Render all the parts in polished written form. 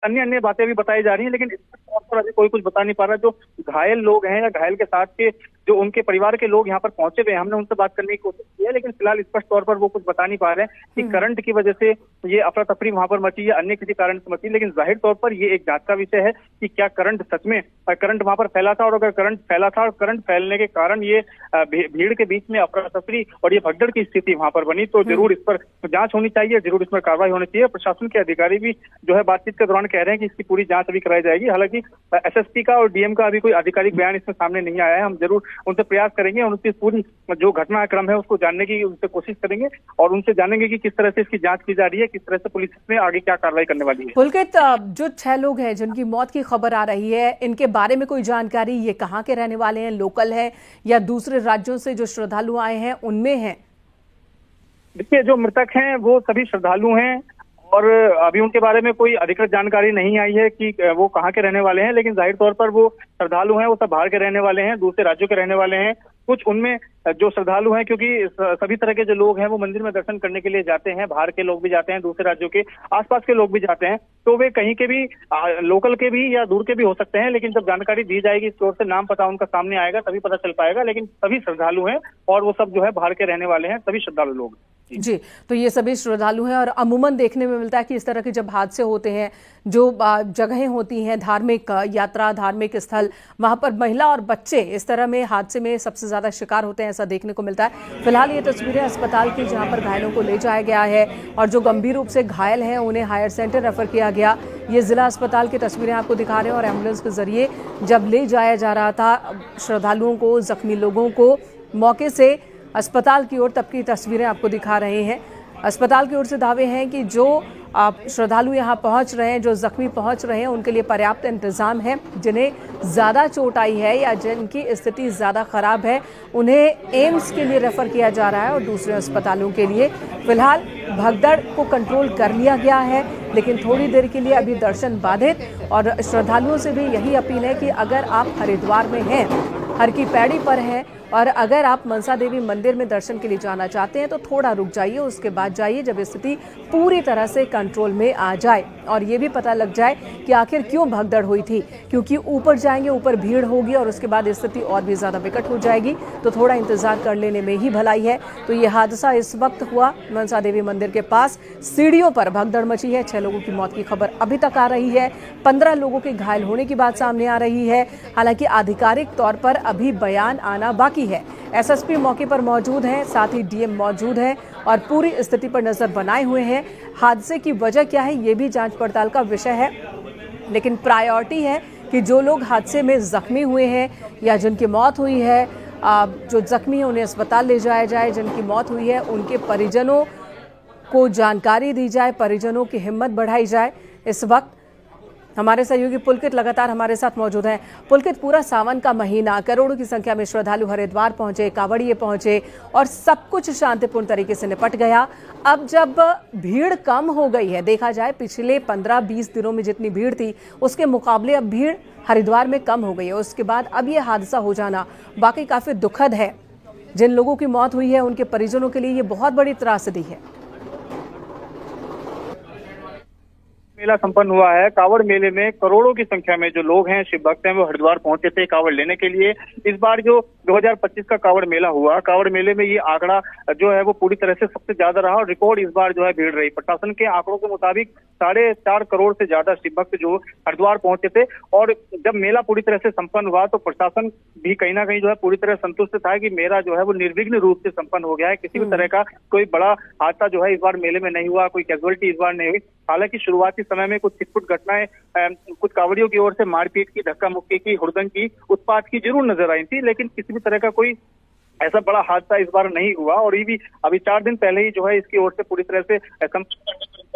अन्य अन्य बातें भी बताई जा रही हैं, लेकिन इस तौर पर अभी कोई कुछ बता नहीं पा रहा। जो घायल लोग हैं या घायल के साथ के जो उनके परिवार के लोग यहाँ पर पहुंचे हुए हैं, हमने उनसे बात करने की कोशिश की है, लेकिन फिलहाल स्पष्ट तौर पर वो कुछ बता नहीं पा रहे हैं कि करंट की वजह से ये अफरा तफरी वहां पर मची या अन्य किसी कारण से मची। लेकिन जाहिर तौर पर ये एक जांच का विषय है कि क्या करंट सच में करंट वहां पर फैला था, और अगर करंट फैला था और करंट फैलने के कारण ये भीड़ के बीच में अफरा तफरी और ये भगदड़ की स्थिति वहां पर बनी, तो जरूर इस पर जांच होनी चाहिए, जरूर इस पर कार्रवाई होनी चाहिए। प्रशासन के अधिकारी भी जो है बातचीत के दौरान कह रहे हैं कि इसकी पूरी जांच अभी कराई जाएगी। हालांकि एसएसपी का और डीएम का अभी कोई आधिकारिक बयान इसमें सामने नहीं आया है। हम जरूर उनसे प्रयास करेंगे और उनकी पूरी जो घटनाक्रम है उसको जानने की उनसे कोशिश करेंगे और उनसे जानेंगे कि किस तरह से इसकी जांच की जा रही है, किस तरह से पुलिस इसमें आगे क्या कार्रवाई करने वाली है। पुलकित, जो 6 लोग हैं जिनकी मौत की खबर आ रही है, इनके बारे में कोई जानकारी? ये कहाँ के रहने वाले हैं, लोकल है या दूसरे राज्यों से जो श्रद्धालु आए हैं उनमें हैं? देखिए, जो मृतक हैं वो सभी श्रद्धालु हैं और अभी उनके बारे में कोई अधिकृत जानकारी नहीं आई है कि वो कहाँ के रहने वाले हैं, लेकिन जाहिर तौर पर वो श्रद्धालु हैं, वो सब बाहर के रहने वाले हैं, दूसरे राज्यों के रहने वाले हैं। कुछ उनमें जो श्रद्धालु हैं, क्योंकि सभी तरह के जो लोग हैं वो मंदिर में दर्शन करने के लिए जाते हैं, बाहर के लोग भी जाते हैं, दूसरे राज्यों के आसपास के लोग भी जाते हैं, तो वे कहीं के भी लोकल के भी या दूर के भी हो सकते हैं। लेकिन जब जानकारी दी जाएगी, इसकी ओर से नाम पता उनका सामने आएगा, तभी पता चल पाएगा। लेकिन सभी श्रद्धालु हैं और वो सब जो है बाहर के रहने वाले हैं, सभी श्रद्धालु लोग। जी, तो ये सभी श्रद्धालु हैं और अमूमन देखने में मिलता है कि इस तरह के जब हादसे होते हैं, जो जगहें होती हैं धार्मिक यात्रा, धार्मिक स्थल, वहां पर महिला और बच्चे इस तरह में हादसे में सबसे ज्यादा शिकार होते हैं, ऐसा देखने को मिलता है। फिलहाल ये तस्वीरें अस्पताल की जहां पर घायलों को ले जाया गया है और जो गंभीर रूप से घायल हैं उन्हें हायर सेंटर रेफर किया गया। ये जिला अस्पताल की तस्वीरें आपको दिखा रहे हैं और एम्बुलेंस के जरिए जब ले जाया जा रहा था श्रद्धालुओं को, जख्मी लोगों को मौके से अस्पताल की ओर, तब की तस्वीरें आपको दिखा रहे हैं। अस्पताल की ओर से दावे हैं कि जो श्रद्धालु यहाँ पहुँच रहे हैं, जो जख्मी पहुँच रहे हैं, उनके लिए पर्याप्त इंतजाम है। जिन्हें ज़्यादा चोट आई है या जिनकी स्थिति ज़्यादा ख़राब है, उन्हें एम्स के लिए रेफ़र किया जा रहा है और दूसरे अस्पतालों के लिए। फिलहाल भगदड़ को कंट्रोल कर लिया गया है, लेकिन थोड़ी देर के लिए अभी दर्शन बाधित। और श्रद्धालुओं से भी यही अपील है कि अगर आप हरिद्वार में हैं, हर की पैड़ी पर हैं और अगर आप मनसा देवी मंदिर में दर्शन के लिए जाना चाहते हैं तो थोड़ा रुक जाइए, उसके बाद जाइए जब स्थिति पूरी तरह से कंट्रोल में आ जाए और ये भी पता लग जाए कि आखिर क्यों भगदड़ हुई थी। क्योंकि ऊपर जाएंगे, ऊपर भीड़ होगी और उसके बाद स्थिति और भी ज़्यादा विकट हो जाएगी, तो थोड़ा इंतजार कर लेने में ही भलाई है। तो ये हादसा इस वक्त हुआ मनसा देवी मंदिर के पास, सीढ़ियों पर भगदड़ मची है। 6 लोगों की मौत की खबर अभी तक आ रही है, 15 लोगों के घायल होने की बात सामने आ रही है। हालांकि आधिकारिक तौर पर अभी बयान आना बाकी है। एसएसपी मौके पर मौजूद हैं, साथ ही डीएम मौजूद हैं और पूरी स्थिति पर नजर बनाए हुए हैं। हादसे की वजह क्या है ये भी जांच पड़ताल का विषय है, लेकिन प्रायोरिटी है कि जो लोग हादसे में जख्मी हुए हैं या जिनकी मौत हुई है, जो जख्मी हैं उन्हें अस्पताल ले जाया जाए, जिनकी मौत हुई है उनके परिजनों को जानकारी दी जाए, परिजनों की हिम्मत बढ़ाई जाए। इस वक्त हमारे सहयोगी पुलकित लगातार हमारे साथ मौजूद हैं। पुलकित, पूरा सावन का महीना, करोड़ों की संख्या में श्रद्धालु हरिद्वार पहुंचे, कांवड़िए पहुंचे और सब कुछ शांतिपूर्ण तरीके से निपट गया। अब जब भीड़ कम हो गई है, देखा जाए पिछले 15-20 दिनों में जितनी भीड़ थी उसके मुकाबले अब भीड़ हरिद्वार में कम हो गई है, उसके बाद अब ये हादसा हो जाना वाकई काफी दुखद है। जिन लोगों की मौत हुई है उनके परिजनों के लिए ये बहुत बड़ी त्रासदी है। मेला संपन्न हुआ है। कांवड़ मेले में करोड़ों की संख्या में जो लोग हैं, शिव भक्त हैं, वो हरिद्वार पहुंचे थे कांवड़ लेने के लिए। इस बार जो 2025 का कांवड़ मेला हुआ, कांवड़ मेले में ये आंकड़ा जो है वो पूरी तरह से सबसे ज्यादा रहा और रिकॉर्ड इस बार जो है भीड़ रही। प्रशासन के आंकड़ों के मुताबिक 4.5 करोड़ से ज्यादा शिव भक्त जो हरिद्वार पहुंचे थे। और जब मेला पूरी तरह से संपन्न हुआ तो प्रशासन भी कहीं ना कहीं जो है पूरी तरह संतुष्ट था कि मेला जो है वो निर्विघ्न रूप से संपन्न हो गया है। किसी भी तरह का कोई बड़ा हादसा जो है इस बार मेले में नहीं हुआ, कोई कैजुअलिटी इस बार नहीं हुई। हालांकि शुरुआती समय में कुछ छिटपुट घटनाएं, कुछ कांवड़ियों की ओर से मारपीट की, धक्का मुक्की की, हुड़दंग की, उत्पात की जरूर नजर आई थी, लेकिन किसी भी तरह का कोई ऐसा बड़ा हादसा इस बार नहीं हुआ। और ये भी अभी 4 दिन पहले ही जो है इसकी ओर से पूरी तरह से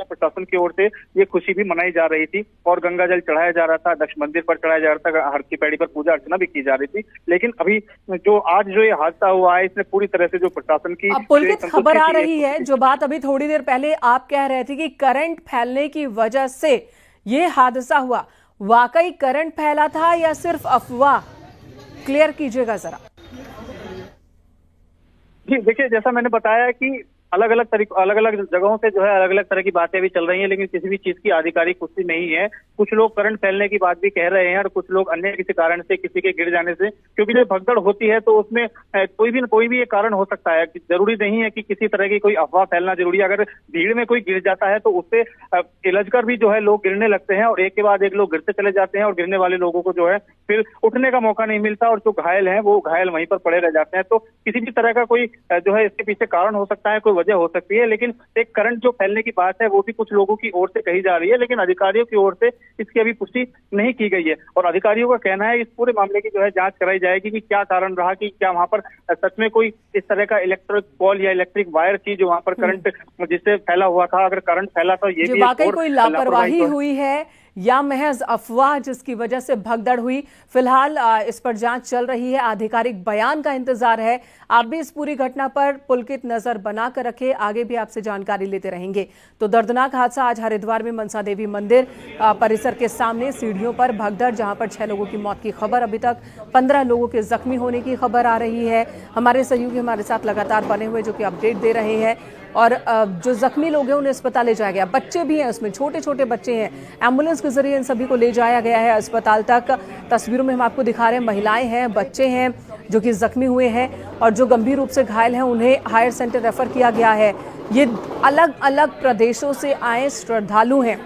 प्रशासन की ओर से ये खुशी भी मनाई जा रही थी और गंगा जल चढ़ाया जा रहा था, दक्ष मंदिर पर चढ़ाया जा रहा था, हर की पैड़ी पर पूजा अर्चना भी की जा रही थी। लेकिन अभी जो आज जो ये हादसा हुआ है, इसने पूरी तरह से जो प्रशासन की पुलकित, खबर आ रही है, जो बात अभी थोड़ी देर पहले आप कह रहे थे कि करंट फैलने की वजह से ये हादसा हुआ, वाकई करंट फैला था या सिर्फ अफवाह? क्लियर कीजिएगा जरा। जी देखिए, जैसा मैंने बताया कि अलग अलग जगहों से जो है अलग अलग तरह की बातें भी चल रही हैं, लेकिन किसी भी चीज की आधिकारिक पुष्टि नहीं है। कुछ लोग करंट फैलने की बात भी कह रहे हैं और कुछ लोग अन्य किसी कारण से, किसी के गिर जाने से, क्योंकि जो भगदड़ होती है तो उसमें कोई भी एक कारण हो सकता है। जरूरी नहीं है कि किसी तरह की कोई अफवाह फैलना जरूरी है। अगर भीड़ में कोई गिर जाता है तो उससे इलझकर भी जो है लोग गिरने लगते हैं और एक के बाद एक लोग गिरते चले जाते हैं और गिरने वाले लोगों को जो है फिर उठने का मौका नहीं मिलता और जो घायल हैं वो घायल वहीं पर पड़े रह जाते हैं। तो किसी भी तरह का कोई जो है इसके पीछे कारण हो सकता है, कोई वजह हो सकती है, लेकिन एक करंट जो फैलने की बात है वो भी कुछ लोगों की ओर से कही जा रही है, लेकिन अधिकारियों की ओर से इसकी अभी पुष्टि नहीं की गई है। और अधिकारियों का कहना है इस पूरे मामले की जो है जांच कराई जाएगी कि क्या कारण रहा, कि क्या वहां पर सच में कोई इस तरह का इलेक्ट्रिक पॉल या इलेक्ट्रिक वायर थी जो वहां पर करंट जिससे फैला हुआ था। अगर करंट फैला तो ये भी वाकई कोई लापरवाही हुई है या महज अफवाह जिसकी वजह से भगदड़ हुई, फिलहाल इस पर जांच चल रही है। आधिकारिक बयान का इंतजार है। आप भी इस पूरी घटना पर पुलकित नजर बनाकर रखें, आगे भी आपसे जानकारी लेते रहेंगे। तो दर्दनाक हादसा आज हरिद्वार में मनसा देवी मंदिर परिसर के सामने सीढ़ियों पर भगदड़, जहां पर 6 लोगों की मौत की खबर, अभी तक 15 लोगों के जख्मी होने की खबर आ रही है। हमारे सहयोगी हमारे साथ लगातार बने हुए जो कि अपडेट दे रहे हैं। और जो जख्मी लोग हैं उन्हें अस्पताल ले जाया गया, बच्चे भी हैं उसमें, छोटे छोटे बच्चे हैं। एम्बुलेंस के जरिए इन सभी को ले जाया गया है अस्पताल तक। तस्वीरों में हम आपको दिखा रहे हैं, महिलाएं हैं, बच्चे हैं जो कि जख्मी हुए हैं और जो गंभीर रूप से घायल हैं उन्हें हायर सेंटर रेफर किया गया है। ये अलग अलग प्रदेशों से आए श्रद्धालु हैं।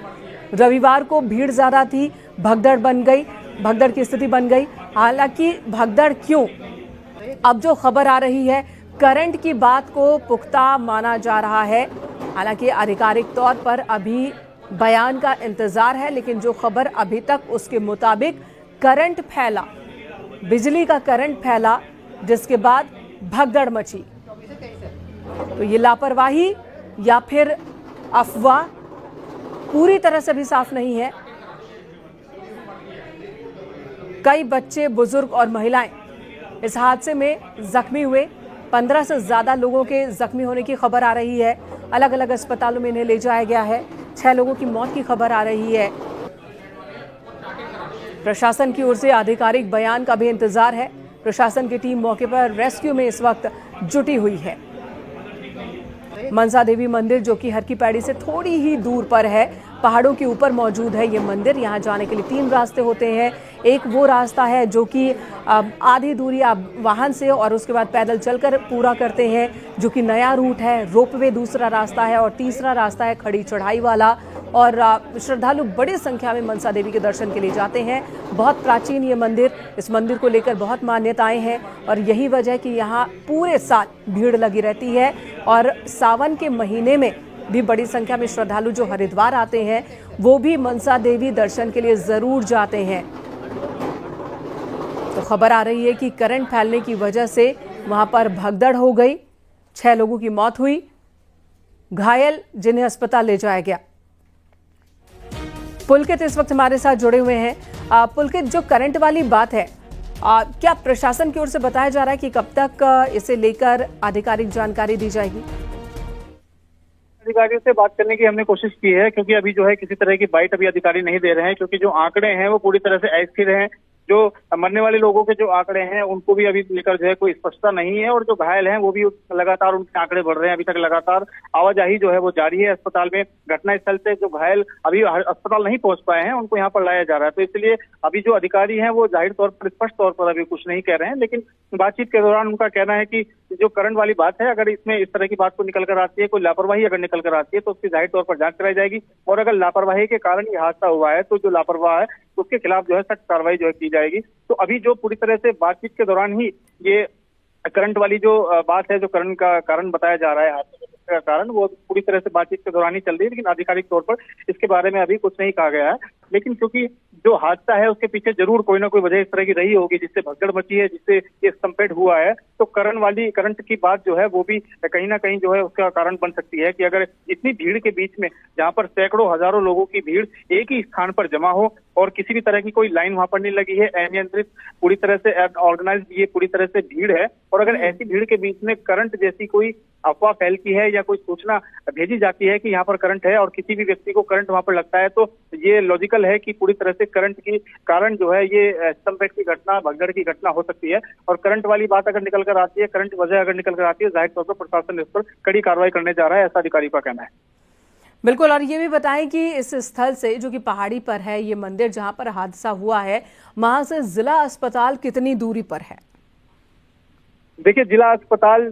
रविवार को भीड़ ज्यादा थी, भगदड़ बन गई, भगदड़ की स्थिति बन गई। हालांकि भगदड़ क्यों, अब जो खबर आ रही है करंट की बात को पुख्ता माना जा रहा है। हालांकि आधिकारिक तौर पर अभी बयान का इंतजार है, लेकिन जो खबर अभी तक उसके मुताबिक करंट फैला, बिजली का करंट फैला, जिसके बाद भगदड़ मची। तो ये लापरवाही या फिर अफवाह पूरी तरह से भी साफ नहीं है। कई बच्चे, बुजुर्ग और महिलाएं इस हादसे में जख्मी हुए। 15 से ज्यादा लोगों के जख्मी होने की खबर आ रही है। अलग अलग अस्पतालों में इन्हें ले जाया गया है। 6 लोगों की मौत की खबर आ रही है। प्रशासन की ओर से आधिकारिक बयान का भी इंतजार है। प्रशासन की टीम मौके पर रेस्क्यू में इस वक्त जुटी हुई है। मनसा देवी मंदिर जो कि हर की पैड़ी से थोड़ी ही दूर पर है, पहाड़ों के ऊपर मौजूद है ये मंदिर। यहाँ जाने के लिए 3 रास्ते होते हैं। एक वो रास्ता है जो कि आधी दूरी आप वाहन से और उसके बाद पैदल चलकर पूरा करते हैं, जो कि नया रूट है। रोपवे दूसरा रास्ता है और तीसरा रास्ता है खड़ी चढ़ाई वाला। और श्रद्धालु बड़ी संख्या में मनसा देवी के दर्शन के लिए जाते हैं। बहुत प्राचीन ये मंदिर, इस मंदिर को लेकर बहुत मान्यताएं हैं और यही वजह कि यहाँ पूरे साल भीड़ लगी रहती है। और सावन के महीने में भी बड़ी संख्या में श्रद्धालु जो हरिद्वार आते हैं वो भी मनसा देवी दर्शन के लिए जरूर जाते हैं। तो खबर आ रही है कि करंट फैलने की वजह से वहां पर भगदड़ हो गई, 6 लोगों की मौत हुई, घायल जिन्हें अस्पताल ले जाया गया। पुलकित इस वक्त हमारे साथ जुड़े हुए हैं। पुलकित, जो करंट वाली बात है, क्या प्रशासन की ओर से बताया जा रहा है कि कब तक इसे लेकर आधिकारिक जानकारी दी जाएगी? अधिकारियों से बात करने की हमने कोशिश की है, क्योंकि अभी जो है किसी तरह की बाइट अभी अधिकारी नहीं दे रहे हैं, क्योंकि जो आंकड़े हैं वो पूरी तरह से अस्थिर हैं। जो मरने वाले लोगों के जो आंकड़े हैं उनको भी अभी लेकर जो है कोई स्पष्टता नहीं है, और जो घायल हैं वो भी लगातार उनके आंकड़े बढ़ रहे हैं। अभी तक लगातार आवाजाही जो है वो जारी है अस्पताल में। घटनास्थल से जो घायल अभी अस्पताल नहीं पहुंच पाए हैं उनको यहाँ पर लाया जा रहा है। तो इसलिए अभी जो अधिकारी हैं वो जाहिर तौर पर, स्पष्ट तौर पर अभी कुछ नहीं कह रहे हैं, लेकिन बातचीत के दौरान उनका कहना है कि जो करंट वाली बात है, अगर इसमें इस तरह की बात को निकल कर आती है, कोई लापरवाही अगर निकल कर आती है तो उसकी जाहिर तौर पर जांच कराई जाएगी। और अगर लापरवाही के कारण ये हादसा हुआ है तो जो लापरवाह है उसके खिलाफ जो है सख्त कार्रवाई जो है की जाएगी। तो अभी जो पूरी तरह से बातचीत के दौरान ही ये करंट वाली जो बात है, जो करंट का कारण बताया जा रहा है, हादसे का कारण, वो पूरी तरह से बातचीत के दौरान ही चल रही है, लेकिन आधिकारिक तौर पर इसके बारे में अभी कुछ नहीं कहा गया है। लेकिन क्योंकि जो हादसा है उसके पीछे जरूर कोई ना कोई वजह इस तरह की रही होगी जिससे भगदड़ मची है, जिससे ये संपेट हुआ है, तो करंट की बात जो है वो भी कहीं ना कहीं जो है उसका कारण बन सकती है कि अगर इतनी भीड़ के बीच में, जहां पर सैकड़ों हजारों लोगों की भीड़ एक ही स्थान पर जमा हो और किसी भी तरह की कोई लाइन वहां पर नहीं लगी है, अनियंत्रित पूरी तरह से ऑर्गेनाइज ये पूरी तरह से भीड़ है, और अगर ऐसी भीड़ के बीच में करंट जैसी कोई अफवाह फैलती है या कोई सूचना भेजी जाती है कि यहाँ पर करंट है और किसी भी व्यक्ति को करंट वहां पर लगता है, तो ये लॉजिकल है कि पूरी तरह से करंट की कारण जो है ये स्तंभपेट की घटना, भगदड़ की घटना हो सकती है। और करंट वाली बात अगर निकल कर आती है, करंट वजह अगर निकल कर आती है, जाहिर तौर पर प्रशासन इस पर कड़ी कार्रवाई करने जा रहा है, ऐसा अधिकारियों का कहना है। बिल्कुल। और ये भी बताएं कि इस स्थल से, जो कि पहाड़ी पर है, ये मंदिर जहां पर हादसा हुआ है, वहां से जिला अस्पताल कितनी दूरी पर है? देखिए, जिला अस्पताल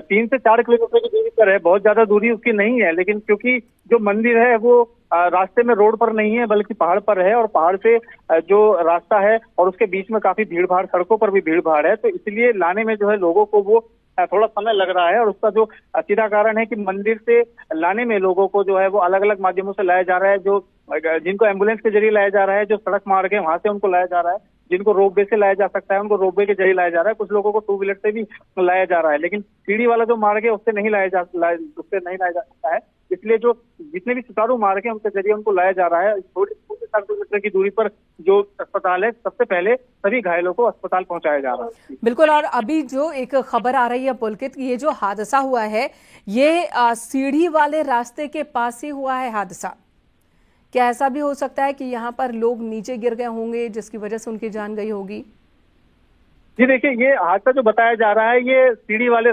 3 से 4 किलोमीटर की दूरी पर है, बहुत ज्यादा दूरी उसकी नहीं है, लेकिन क्योंकि जो मंदिर है वो रास्ते में रोड पर नहीं है बल्कि पहाड़ पर है, और पहाड़ से जो रास्ता है और उसके बीच में काफी भीड़ भाड़, सड़कों पर भी भीड़ भाड़ है, तो इसलिए लाने में जो है लोगों को वो थोड़ा समय लग रहा है। और उसका जो सीधा कारण है कि मंदिर से लाने में लोगों को जो है वो अलग अलग माध्यमों से लाया जा रहा है, जो जिनको एम्बुलेंस के जरिए लाया जा रहा है, जो सड़क मार्ग है वहां से उनको लाया जा रहा है, जिनको रोपवे से लाया जा सकता है उनको रोपवे के जरिए लाया जा रहा है, कुछ लोगों को 2 व्हीलर से भी लाया जा रहा है, लेकिन सीढ़ी वाला जो मार्ग है उससे नहीं लाया जा सकता है। इसलिए जो जितने भी सुचारू मार्ग है उनके जरिए उनको लाया जा रहा है। थोड़ी 4 किलोमीटर की दूरी पर जो अस्पताल है, सबसे पहले सभी घायलों को अस्पताल पहुंचाया जा रहा है। बिल्कुल। और अभी जो एक खबर आ रही है पुलकित, ये जो हादसा हुआ है ये सीढ़ी वाले रास्ते के पास ही हुआ है हादसा। क्या ऐसा भी हो सकता है कि यहाँ पर लोग नीचे गिर गए होंगे जिसकी वजह से उनकी जान गई होगी? जी देखिए, ये हादसा जो बताया जा रहा है ये सीढ़ी वाले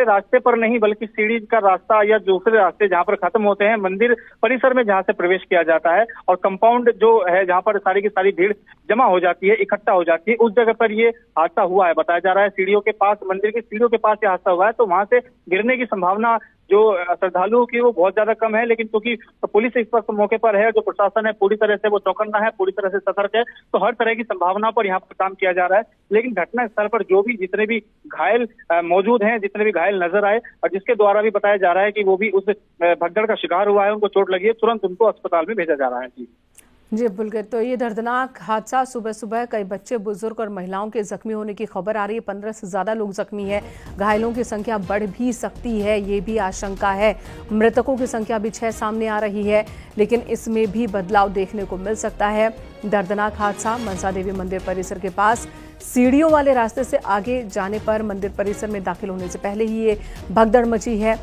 रास्ते पर नहीं बल्कि सीढ़ी का रास्ता या दूसरे रास्ते जहां पर खत्म होते हैं मंदिर परिसर में, जहां से प्रवेश किया जाता है और कंपाउंड जो है जहां पर सारी की सारी भीड़ जमा हो जाती है, इकट्ठा हो जाती है, उस जगह पर ये हादसा हुआ है। बताया जा रहा है सीढ़ियों के पास, मंदिर की सीढ़ियों के पास ये हादसा हुआ है, तो वहां से गिरने की संभावना जो श्रद्धालुओं की वो बहुत ज्यादा कम है, लेकिन क्योंकि पुलिस इस वक्त मौके पर है, जो प्रशासन है पूरी तरह से वो चौकन्ना है, पूरी तरह से सतर्क है, तो हर तरह की संभावना पर यहाँ पर काम किया जा रहा है। लेकिन घटना स्थल पर जो भी जितने भी घायल मौजूद हैं, जितने भी घायल नजर आए और जिसके द्वारा भी बताया जा रहा है कि वो भी उस भगदड़ का शिकार हुआ है, उनको चोट लगी है, तुरंत उनको अस्पताल में भेजा जा रहा है। जी बिल्कुल। तो ये दर्दनाक हादसा, सुबह सुबह कई बच्चे, बुजुर्ग और महिलाओं के जख्मी होने की खबर आ रही है। 15 से ज्यादा लोग जख्मी हैं, घायलों की संख्या बढ़ भी सकती है, ये भी आशंका है। मृतकों की संख्या भी 6 सामने आ रही है, लेकिन इसमें भी बदलाव देखने को मिल सकता है। दर्दनाक हादसा मनसा देवी मंदिर परिसर के पास सीढ़ियों वाले रास्ते से आगे जाने पर मंदिर परिसर में दाखिल होने से पहले ही ये भगदड़ मची है।